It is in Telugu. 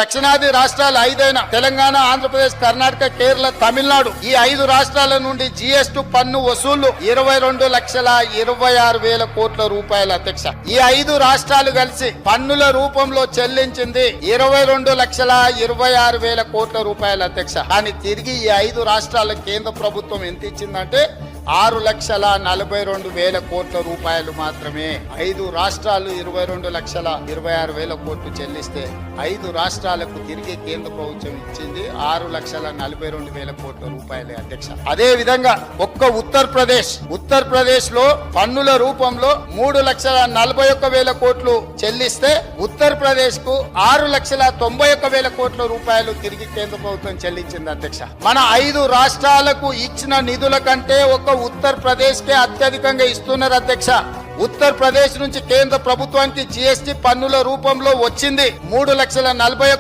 దక్షిణాది రాష్ట్రాలు 5 అయిన తెలంగాణ, ఆంధ్రప్రదేశ్, కర్ణాటక, కేరళ, తమిళనాడు ఈ 5 రాష్ట్రాల నుండి జిఎస్టీ పన్ను వసూళ్లు 22,26,000 కోట్ల రూపాయల అధ్యక్ష. ఈ 5 రాష్ట్రాలు కలిసి పన్నుల రూపంలో చెల్లించింది 22,26,000 కోట్ల రూపాయల అధ్యక్ష. కానీ తిరిగి ఈ 5 రాష్ట్రాల కేంద్ర ప్రభుత్వం ఎంత ఇచ్చిందంటే 6,42,000 కోట్ల రూపాయలు మాత్రమే. 5 రాష్ట్రాలు 22,26,000 కోట్లు చెల్లిస్తే 5 రాష్ట్రాలకు తిరిగి కేంద్ర ప్రభుత్వం ఇచ్చింది 6,42,000 కోట్ల రూపాయలే అధ్యక్ష. అదే విధంగా ఒక్క ఉత్తరప్రదేశ్ లో పన్నుల రూపంలో 3,41,000 కోట్లు చెల్లిస్తే ఉత్తరప్రదేశ్ కు 6,91,000 కోట్ల రూపాయలు తిరిగి కేంద్ర ప్రభుత్వం చెల్లించింది అధ్యక్ష. మన 5 రాష్ట్రాలకు ఇచ్చిన నిధుల కంటే ఒక ఉత్తరప్రదేశ్ కే అత్యధికంగా ఇస్తున్నారు అధ్యక్ష. ఉత్తరప్రదేశ్ నుంచి కేంద్ర ప్రభుత్వానికి జిఎస్టీ పన్నుల రూపంలో వచ్చింది 3,41,000